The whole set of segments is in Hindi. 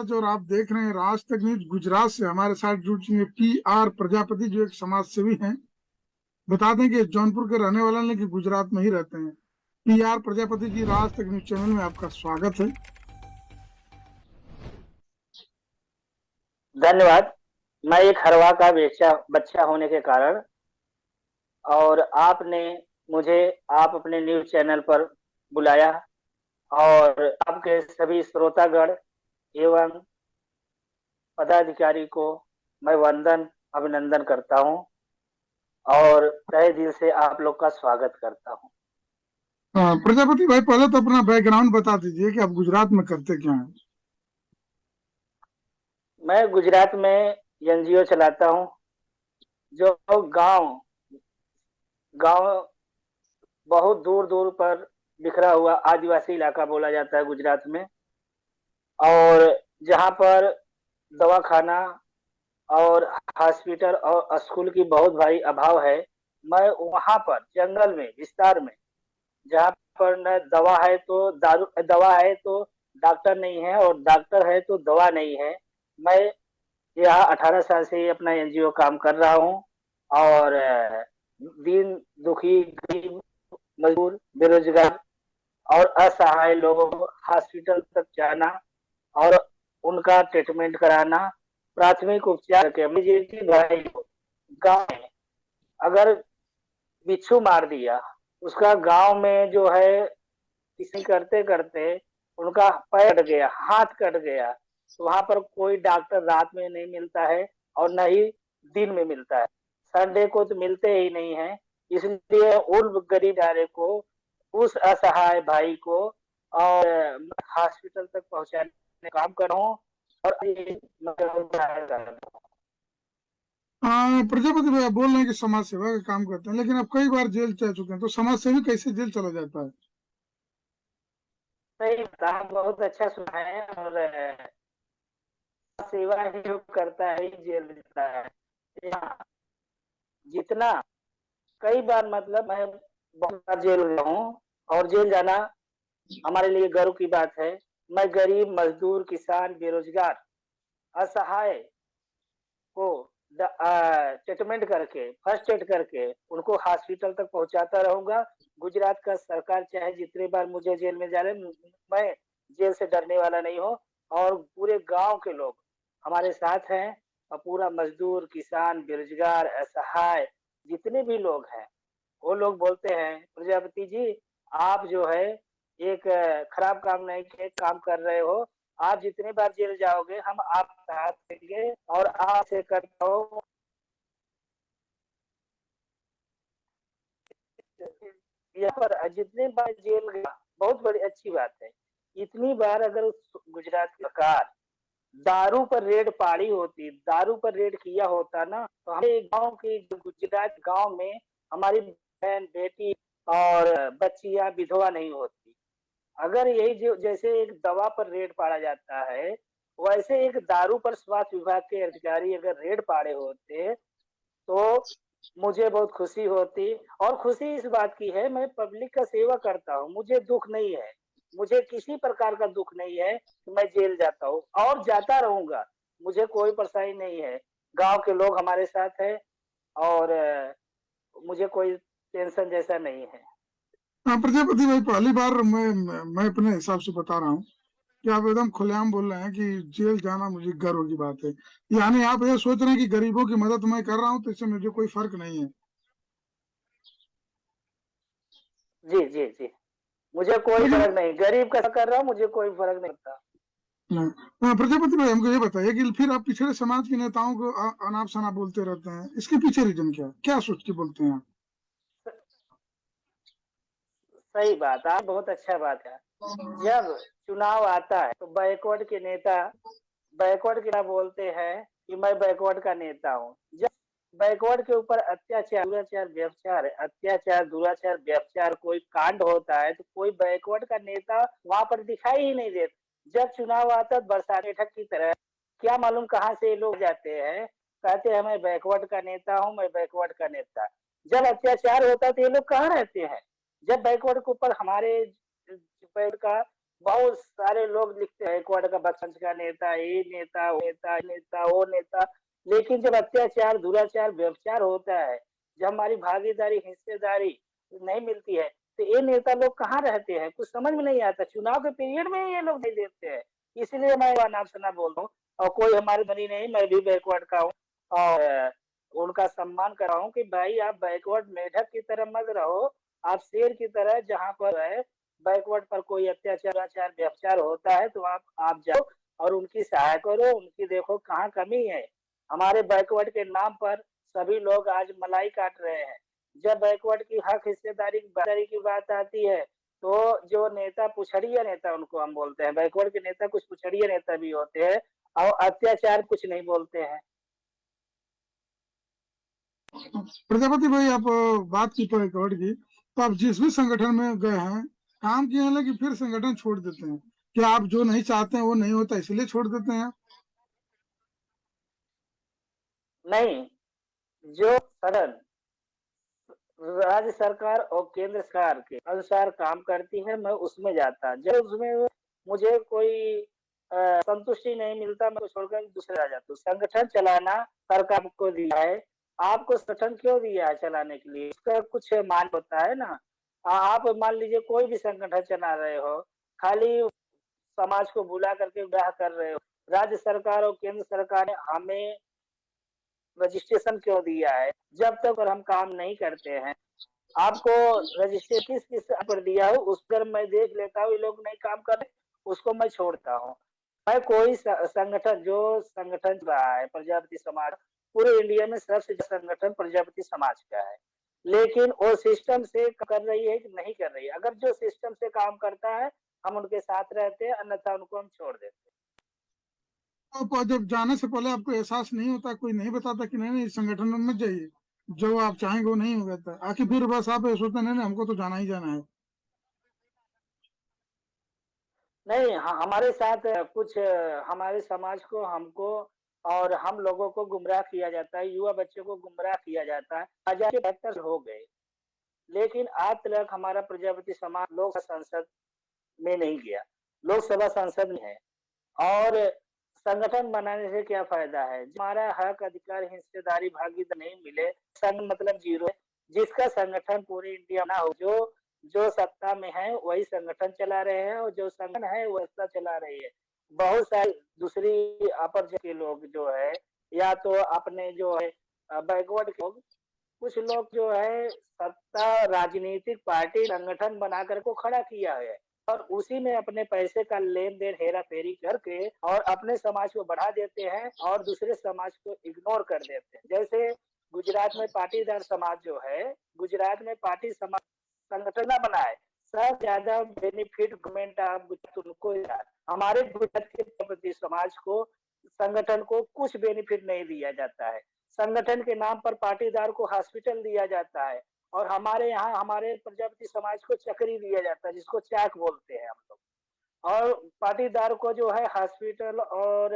राज और आप देख रहे हैं राज तक न्यूज गुजरात से। हमारे साथ जुड़ चुके हैं PR प्रजापति, जो एक समाज सेवी हैं। बता दें कि जौनपुर के रहने वाले, लेकिन गुजरात में ही रहते हैं। PR प्रजापति जी, राज तक न्यूज चैनल में आपका स्वागत है। धन्यवाद। मैं एक हरवा का बच्चा होने के कारण और आपने मुझे आप अपने न्यूज चैनल पर बुलाया और आपके सभी श्रोतागण एवं पदाधिकारी को मैं वंदन अभिनंदन करता हूं और तहे दिल से आप लोग का स्वागत करता हूं। प्रजापति भाई, पहले तो अपना बैकग्राउंड बता दीजिए कि आप गुजरात में करते क्या हैं। मैं गुजरात में NGO चलाता हूं, जो गांव गांव बहुत दूर दूर पर बिखरा हुआ आदिवासी इलाका बोला जाता है गुजरात में, और जहां पर दवाखाना और हॉस्पिटल और स्कूल की बहुत भारी अभाव है। मैं वहां पर जंगल में विस्तार में, जहां पर न दवा है तो डॉक्टर नहीं है और डॉक्टर है तो दवा नहीं है। मैं यहाँ 18 साल से अपना NGO काम कर रहा हूँ और दीन दुखी गरीब मजदूर बेरोजगार और असहाय लोगों को हॉस्पिटल तक जाना और उनका ट्रीटमेंट कराना, प्राथमिक उपचार के भाई को गाँव में अगर बिच्छू मार दिया, उसका गांव में जो है किसी करते करते उनका पैर कट गया, हाथ कट गया, तो वहां पर कोई डॉक्टर रात में नहीं मिलता है और न ही दिन में मिलता है। संडे को तो मिलते ही नहीं है। इसलिए उन गरीब दारे को, उस असहाय भाई को और हॉस्पिटल तक पहुंचाने का काम कर रहा हूँ और प्रजापति भाई, आप बोल रहे हैं कि समाज सेवा का काम करते हैं, लेकिन आप कई बार जेल जा चुके हैं, तो समाज सेवी कैसे जेल चला जाता है? सही बता, बहुत अच्छा सुना है। और सेवा ही जो करता है ही जेल देता है। यहाँ जितना कई बार मतलब मैं बहुत बार जेल गया हूँ और जेल जाना हमारे लिए गर्व की बात है। मैं गरीब मजदूर किसान बेरोजगार असहाय को ट्रीटमेंट करके, फर्स्ट एड करके उनको हॉस्पिटल तक पहुंचाता रहूंगा। गुजरात का सरकार चाहे जितने बार मुझे जेल में जाने, मैं जेल से डरने वाला नहीं हूँ। और पूरे गांव के लोग हमारे साथ हैं और पूरा मजदूर किसान बेरोजगार असहाय जितने भी लोग हैं, वो लोग बोलते हैं प्रजापति जी, आप जो है एक खराब काम नहीं के काम कर रहे हो। आप जितनी बार जेल जाओगे हम आपका साथ देंगे और आपसे करता हो। यहाँ पर जितने बार जेल गया बहुत बड़ी अच्छी बात है। इतनी बार अगर गुजरात की सरकार दारू पर रेड पाड़ी होती, दारू पर रेड किया होता ना, तो हमारे गांव की गुजरात गांव में हमारी बहन बेटी और बच्चियां विधवा नहीं होती। अगर यही जो जैसे एक दवा पर रेड पाड़ा जाता है, वैसे एक दारू पर स्वास्थ्य विभाग के अधिकारी अगर रेड पाड़े होते तो मुझे बहुत खुशी होती। और खुशी इस बात की है, मैं पब्लिक का सेवा करता हूँ, मुझे दुख नहीं है, मुझे किसी प्रकार का दुख नहीं है कि मैं जेल जाता हूँ और जाता रहूंगा। मुझे कोई परेशानी नहीं है, गांव के लोग हमारे साथ है और मुझे कोई टेंशन जैसा नहीं है। प्रजापति भाई, पहली बार मैं अपने हिसाब से बता रहा हूँ कि आप एकदम खुलेआम बोल रहे हैं कि जेल जाना मुझे गर्व की बात है। यानी आप ये सोच रहे हैं कि गरीबों की मदद मैं कर रहा हूँ, तो इससे मुझे कोई फर्क नहीं है। जी जी जी, मुझे कोई लेकिन फर्क नहीं, गरीब का कर रहा हूँ, मुझे कोई फर्क नहीं पड़ता। प्रजापति भाई, हमको ये बताइए कि फिर आप पिछड़े समाज के नेताओं को अनाप शनाप बोलते रहते हैं, इसके पीछे रीजन क्या है? क्या सोच के बोलते हैं आप? सही बात, आप बहुत अच्छा बात है। जब चुनाव आता है तो बैकवर्ड के नेता बैकवर्ड के बोलते हैं कि मैं बैकवर्ड का नेता हूँ। जब बैकवर्ड के ऊपर अत्याचार दुराचार व्यभिचार कोई कांड होता है तो कोई बैकवर्ड का नेता वहां पर दिखाई ही नहीं देता। जब चुनाव आता है बरसाने ठग की तरह, क्या मालूम कहाँ से लोग जाते हैं, कहते हैं मैं बैकवर्ड का नेता हूँ, मैं बैकवर्ड का नेता। जब अत्याचार होता है तो ये लोग कहाँ रहते हैं? जब बैकवर्ड के ऊपर हमारे बैकवर्ड का बहुत सारे लोग लिखते हैं बैकवर्ड का बसंत का नेता, ये नेता, वो नेता, नेता, वो नेता। लेकिन जब अत्याचार, दुराचार, व्यभिचार होता है, जब हमारी भागीदारी, हिस्सेदारी नहीं मिलती है, तो ये नेता लोग कहाँ रहते हैं? कुछ समझ में नहीं आता। चुनाव के पीरियड में ये लोग नहीं देते हैं। इसलिए मैं नाम सुना बोल रहा हूँ। और कोई हमारे बनी नहीं, मैं भी बैकवर्ड का हूँ और उनका सम्मान कर रहा हूँ कि भाई आप बैकवर्ड मेढक की तरह मत रहो, आप शेर की तरह जहाँ पर है बैकवर्ड पर कोई अत्याचार व्यभिचार होता है तो आप जाओ और उनकी सहायता करो, उनकी देखो कहाँ कमी है। हमारे बैकवर्ड के नाम पर सभी लोग आज मलाई काट रहे हैं। जब बैकवर्ड की हक हिस्सेदारी की बात आती है तो जो नेता पुछड़िया नेता उनको हम बोलते हैं, बैकवर्ड के नेता कुछ पुछड़िया नेता भी होते हैं और अत्याचार कुछ नहीं बोलते हैं। प्रजापति भाई, आप बात की बैकवर्ड की, तो आप जिस भी संगठन में गए हैं, काम किए हैं, लेकिन फिर संगठन छोड़ देते हैं। क्या आप जो नहीं चाहते हैं वो नहीं होता इसलिए छोड़ देते हैं? नहीं, जो सदन राज्य सरकार और केंद्र सरकार के अनुसार काम करती है मैं उसमें जाता। जब उसमें मुझे कोई संतुष्टि नहीं मिलता, मैं छोड़कर दूसरे आ जाता हूँ। संगठन चलाना सरकार को दिया है, आपको संगठन क्यों दिया है चलाने के लिए? उसका कुछ मान होता है ना। आप मान लीजिए कोई भी संगठन चला रहे हो, खाली समाज को बुला करके ब्याह कर रहे हो। राज्य सरकार और केंद्र सरकार ने हमें रजिस्ट्रेशन क्यों दिया है? जब तक और हम काम नहीं करते हैं, आपको रजिस्ट्रेशन किस पर दिया हो उस पर मैं देख लेता हूँ, ये लोग नहीं काम कर रहे, उसको मैं छोड़ता हूँ। मैं कोई संगठन, जो संगठन रहा है प्रजापति समाज, पूरे इंडिया में सबसे संगठन प्रजापति समाज का है, लेकिन वो सिस्टम से कर रही है कि नहीं कर रही है। अगर जो सिस्टम से काम करता है हम उनके साथ रहते हैं, अन्यथा उनको हम छोड़ देते हैं। तो जब जाने से पहले आपको एहसास नहीं होता, कोई नहीं बताता कि नहीं नहीं इस संगठन में मत जाइए, जो आप चाहेंगे वो नहीं होगा, था आखिर फिर बस आप ये सोचते नहीं नहीं हमको तो जाना ही जाना है? नहीं, हमारे साथ कुछ हमारे समाज को, हमको और हम लोगों को गुमराह किया जाता है, युवा बच्चों को गुमराह किया जाता है। 1072 हो गए, लेकिन आज तक हमारा प्रजापति समाज लोकसभा संसद में नहीं गया, लोकसभा संसद में है। और संगठन बनाने से क्या फायदा है? हमारा हक, अधिकार, हिस्सेदारी, भागीदारी नहीं मिले, संघ मतलब जीरो है। जिसका संगठन पूरे इंडिया ना हो, जो सत्ता में है वही संगठन चला रहे हैं और जो संगठन है वो सत्ता चला रही है। बहुत सारे दूसरी अपर के लोग जो है, या तो अपने जो है बैकवर्ड के लोग, कुछ लोग जो है सत्ता, राजनीतिक पार्टी, संगठन बनाकर को खड़ा किया है और उसी में अपने पैसे का लेन देन, हेरा फेरी करके और अपने समाज को बढ़ा देते हैं और दूसरे समाज को इग्नोर कर देते हैं। जैसे गुजरात में पाटीदार समाज जो है, गुजरात में पार्टी समाज संगठन ना बना है, सबसे ज्यादा बेनिफिट गवर्नमेंट ऑफ गुजरात उनको। हमारे गुजरात के प्रति समाज को, संगठन को कुछ बेनिफिट नहीं दिया जाता है। संगठन के नाम पर पाटीदार को हॉस्पिटल दिया जाता है और हमारे यहाँ हमारे प्रजापति समाज को चक्री दिया जाता है, जिसको चाक बोलते हैं हम लोग। और पाटीदार को जो है हॉस्पिटल और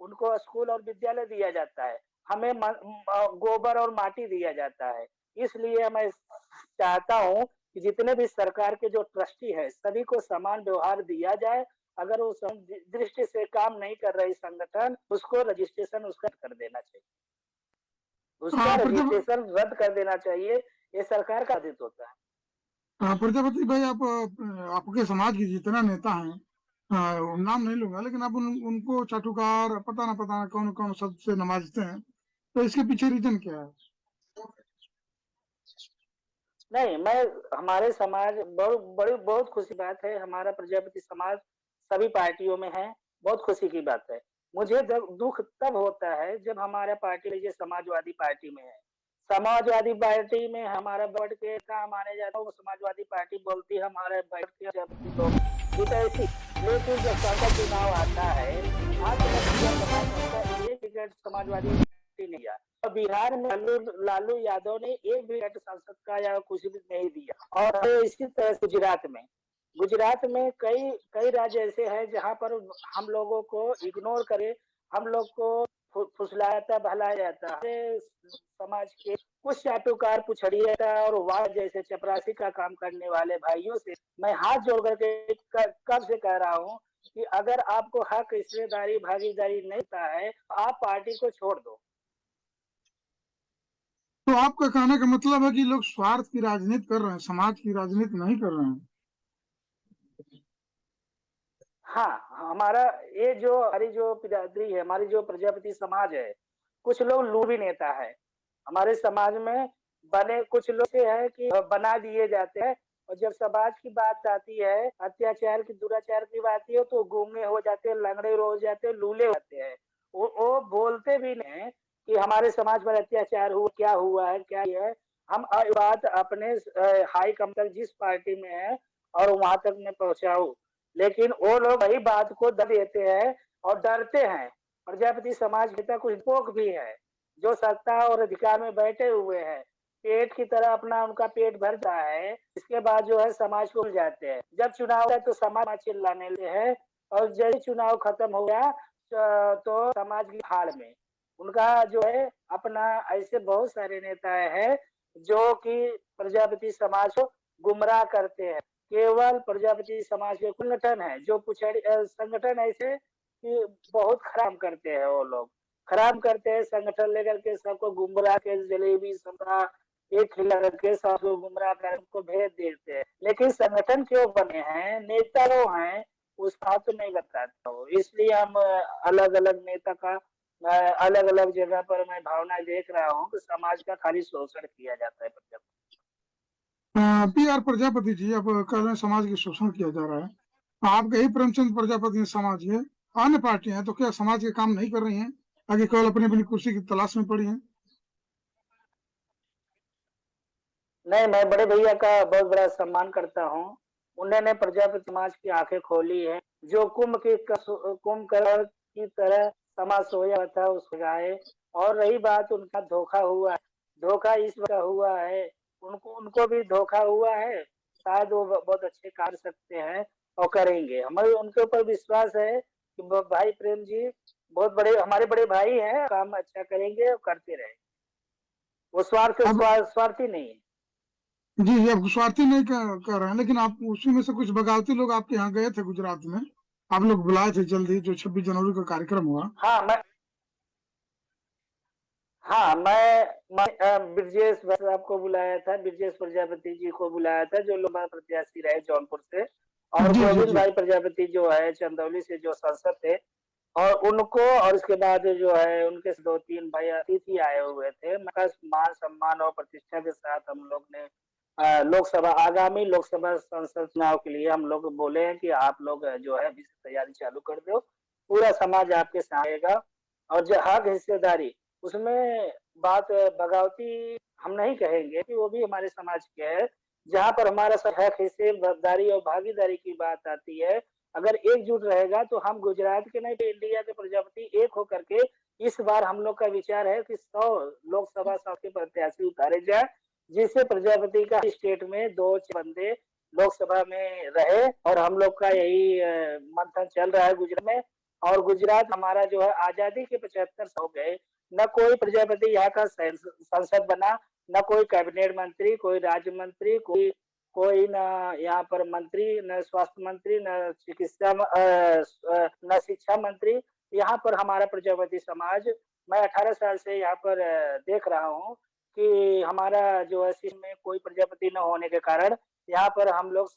उनको स्कूल और विद्यालय दिया जाता है, हमें गोबर और माटी दिया जाता है। इसलिए मैं चाहता हूँ कि जितने भी सरकार के जो ट्रस्टी है सभी को समान व्यवहार दिया जाए। अगर वो दृष्टि से काम नहीं कर रही संगठन, उसको रजिस्ट्रेशन उसका कर देना चाहिए, उसका प्रजापति रजिस्ट्रेशन रद्द कर देना चाहिए। ये सरकार का आदेश होता है। प्रजापति भाई, आप आपके समाज के जितना नेता हैं, नाम नहीं लूंगा, लेकिन आप उनको चाटुकार, पता ना कौन कौन शब्द से नवाजते हैं, तो इसके पीछे रीजन क्या है? नहीं, मैं हमारे समाज बहुत खुशी बात है, हमारा प्रजापति समाज सभी पार्टियों में है, बहुत खुशी की बात है। मुझे दुख तब होता है जब हमारा पार्टी लीजिए समाजवादी पार्टी में है, समाजवादी पार्टी में हमारा बढ़ के का माने जाता है, वो समाजवादी पार्टी बोलती है हमारे बढ़ के लोग ठीक है ऐसी। लेकिन जब संसद चुनाव आता है, आज तक एक टिकट समाजवादी पार्टी नहीं आया और बिहार में लालू यादव ने एक भी सांसद का या कुछ भी नहीं दिया। और इसी तरह गुजरात में कई कई राज्य ऐसे हैं जहां पर हम लोगों को इग्नोर करे, हम लोग को फुसलाया जाता, बहलाया जाता है। समाज के कुछ चाटुकार पुछड़िया और वार्ड जैसे चपरासी का काम करने वाले भाइयों से मैं हाथ जोड़ करके कब से कह रहा हूँ कि अगर आपको हक हिस्सेदारी भागीदारी नहीं होता है तो आप पार्टी को छोड़ दो। तो आपका कहने का मतलब है कि लोग स्वार्थ की राजनीति कर रहे हैं, समाज की राजनीति नहीं कर रहे हैं। हाँ, हमारा ये जो हमारी जो बिरादरी है, हमारी जो प्रजापति समाज है, कुछ लोग लूभी नेता है हमारे समाज में। बने कुछ लोग से है कि बना दिए जाते हैं, और जब समाज की बात आती है, अत्याचार की दुराचार की बात आती है, तो गूंगे हो जाते हैं, लंगड़े हो जाते हैं, लूले होते हैं। वो बोलते भी नहीं कि हमारे समाज पर अत्याचार हुआ, क्या हुआ है, क्या है। हम बात अपने हाई कम तक जिस पार्टी में है और वहां तक मैं पहुंचाऊं, लेकिन वो लोग वही बात को दब देते हैं और डरते हैं। प्रजापति समाज के कुछ लोग भी है जो सत्ता और अधिकार में बैठे हुए हैं, पेट की तरह अपना उनका पेट भर रहा है, इसके बाद जो है समाज को भूल जाते हैं। जब चुनाव होता है तो समाज चिल्लाने लगते हैं, और जैसे चुनाव खत्म हो गया तो समाज की हार में उनका जो है अपना। ऐसे बहुत सारे नेता हैं जो कि प्रजापति समाज को गुमराह करते हैं। केवल प्रजापति समाज के संगठन है जो पुछड़ी संगठन ऐसे कि बहुत खराब करते हैं, वो लोग खराब करते हैं संगठन लेकर के सबको गुमराह के जलेबी संतरा एक खिला करके सबको गुमराह कर उनको भेज देते हैं। लेकिन संगठन क्यों बने हैं, नेता वो हैं, उसका तो नहीं बताता हो। इसलिए हम अलग अलग नेता का अलग अलग जगह पर मैं भावना देख रहा हूँ कि समाज का खाली शोषण किया जाता है। पी आर प्रजापति जी, अब कह रहे हैं समाज की शोषण किया जा रहा है। आपके ही प्रेमचंद प्रजापति समाज है, अन्य पार्टियां हैं, तो क्या समाज के काम नहीं कर रही हैं, आगे केवल अपनी अपनी कुर्सी की तलाश में पड़ी हैं? नहीं, मैं बड़े भैया का बहुत बड़ा सम्मान करता हूँ। उन्होंने प्रजापति समाज की आंखें खोली है। जो कुंभकर्ण की तरह समाज सोया था उसको गाए। और रही बात उनका धोखा हुआ, धोखा इस वजह हुआ है, उनको उनको भी धोखा हुआ है। शायद वो बहुत अच्छे कर सकते हैं और करेंगे, हमें उनके ऊपर विश्वास है कि भाई प्रेम जी बहुत बड़े हमारे बड़े भाई हैं, काम अच्छा करेंगे और करते रहे। वो अब स्वार्थी नहीं है। जी, अब स्वार्थी नहीं कर रहे हैं, लेकिन आप उसी में से कुछ बगावती लोग आपके यहाँ गए थे गुजरात में, आप लोग बुलाए थे जल्दी, जो 26 जनवरी का कार्यक्रम हुआ। हाँ मैं हाँ मैं ब्रजेश साहब को बुलाया था, ब्रजेश प्रजापति जी को बुलाया था जो लोकसभा प्रत्याशी रहे जौनपुर से, और जी जी गोविंद जी। भाई प्रजापति जो है चंदौली से जो सांसद थे, और उनको, और इसके बाद जो है उनके दो तीन भाई अतिथि आए हुए थे। मैं मान सम्मान और प्रतिष्ठा के साथ हम लोग ने लोकसभा आगामी लोकसभा संसद चुनाव के लिए हम लोग बोले हैं कि आप लोग जो है अभी से तैयारी चालू कर दो, पूरा समाज आपके साथ आएगा। और जो हक हिस्सेदारी उसमें बात बगावती हम नहीं कहेंगे कि वो भी हमारे समाज के है। जहाँ पर हमारा हक हिस्सेदारी और भागीदारी की बात आती है, अगर एकजुट रहेगा तो हम गुजरात के नहीं तो इंडिया के प्रजापति एक होकर के इस बार हम लोग का विचार है कि 100 लोकसभा के प्रत्याशी उतारे जाए, जिससे प्रजापति का स्टेट में 2 बंदे लोकसभा में रहे। और हम लोग का यही मंथन चल रहा है गुजरात में। और गुजरात हमारा जो है आजादी के 75 हो गए, न कोई प्रजापति यहाँ का सांसद बना, न कोई कैबिनेट मंत्री, कोई राज्य मंत्री, कोई न यहाँ पर मंत्री, न स्वास्थ्य मंत्री, न चिकित्सा न शिक्षा मंत्री। यहाँ पर हमारा प्रजापति समाज, मैं 18 साल से यहाँ पर देख रहा हूँ कि हमारा जो है में कोई प्रजापति न होने के कारण यहाँ पर हम लोग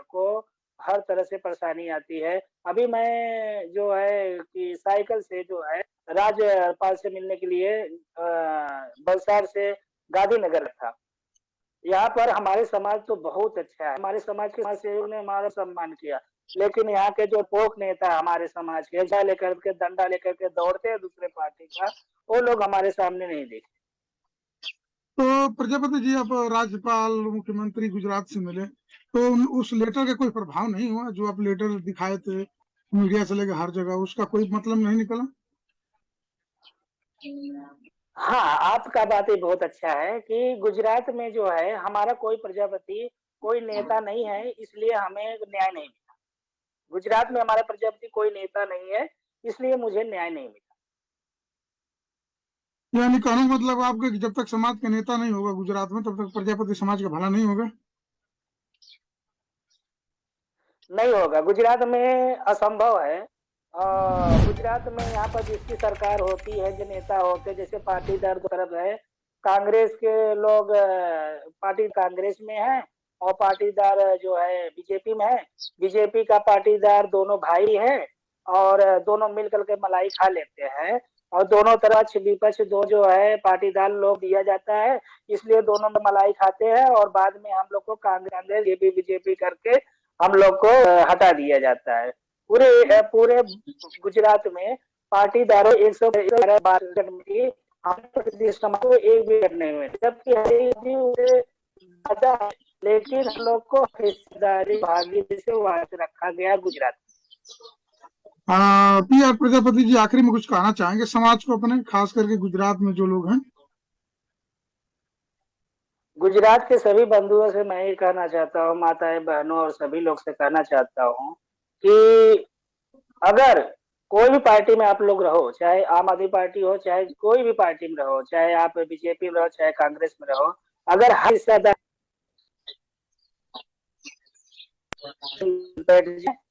को हर तरह से परेशानी आती है। अभी मैं जो है कि साइकिल से जो है राज्यपाल से मिलने के लिए वलसाड़ से गांधीनगर था। यहाँ पर हमारे समाज तो बहुत अच्छा है, हमारे समाज के समाज सेवक ने हमारा सम्मान किया। लेकिन यहाँ के जो पोक नेता हमारे समाज के झंडा लेकर के डंडा लेकर के दौड़ते हैं दूसरे पार्टी का, वो लोग हमारे सामने नहीं दिखते। तो प्रजापति जी, आप राज्यपाल मुख्यमंत्री गुजरात से मिले, तो उस लेटर का कोई प्रभाव नहीं हुआ? जो आप लेटर दिखाए थे मीडिया से लेकर हर जगह, उसका कोई मतलब नहीं निकला? हाँ, आपका बात ही बहुत अच्छा है कि गुजरात में जो है हमारा कोई प्रजापति कोई नेता नहीं है, इसलिए हमें न्याय नहीं मिला। गुजरात में हमारा प्रजापति कोई नेता नहीं है, इसलिए मुझे न्याय नहीं मिला। यानी कहने का मतलब आपके कि जब तक समाज का नेता नहीं होगा गुजरात में, तब तक प्रजापति समाज का भला नहीं होगा। नहीं होगा, गुजरात में असंभव है। गुजरात में यहाँ पर जिसकी सरकार होती है, जो नेता होते हैं, जैसे पाटीदार दो तरफ है, कांग्रेस के लोग पार्टी कांग्रेस में है और पाटीदार जो है बीजेपी में है। बीजेपी का पाटीदार दोनों भाई है और दोनों मिलकर के मलाई खा लेते हैं और दोनों तरफ विपक्ष दो जो है पाटीदार लोग दिया जाता है, इसलिए दोनों में मलाई खाते हैं और बाद में हम लोग को कांग्रेस बीजेपी करके हम लोग को हटा दिया जाता है। पूरे गुजरात में पाटीदारों 111 को एक भी नहीं हुए, जबकि ज्यादा है, लेकिन हम लोग को हिस्सेदारी भागीदारी से वहां से रखा गया गुजरात। पी आर प्रजापति जी, आखिरी में कुछ कहना चाहेंगे समाज को अपने, खास करके गुजरात में जो लोग हैं? गुजरात के सभी बंधुओं से मैं ये कहना चाहता हूँ, माताएं बहनों और सभी लोग से कहना चाहता हूँ कि अगर कोई भी पार्टी में आप लोग रहो, चाहे आम आदमी पार्टी हो, चाहे कोई भी पार्टी में रहो, चाहे आप बीजेपी में रहो, चाहे कांग्रेस में रहो, अगर हर हिस्सेदार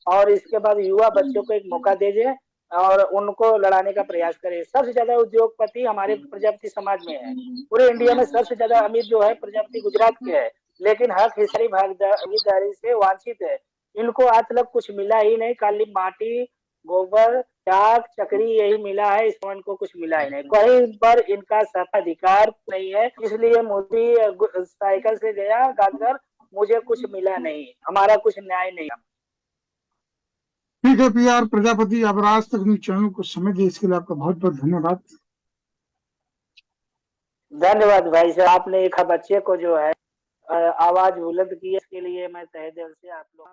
और इसके बाद युवा बच्चों को एक मौका दीजिए और उनको लड़ाने का प्रयास करें। सबसे ज्यादा उद्योगपति हमारे प्रजापति समाज में है। पूरे इंडिया में सबसे ज्यादा अमीर जो है प्रजापति गुजरात के है, लेकिन हक हिस्सेदारी भागीदारी से वांछित है। इनको आज तक कुछ मिला ही नहीं, खाली माटी, गोबर, चाक, चकरी यही मिला है, इसमें इनको कुछ मिला ही नहीं। कहीं पर इनका सत्ताधिकार नहीं है, इसलिए मोदी साइकिल से गया गाकर, मुझे कुछ मिला नहीं, हमारा कुछ न्याय नहीं। ठीक है पी आर प्रजापति, आप आज तक न्यूज चैनल को समय दिए, इसके लिए आपका बहुत बहुत धन्यवाद। धन्यवाद भाई साहब, आपने एक बच्चे को जो है आवाज बुलंद की, इसके लिए मैं तहे दिल से आप लोग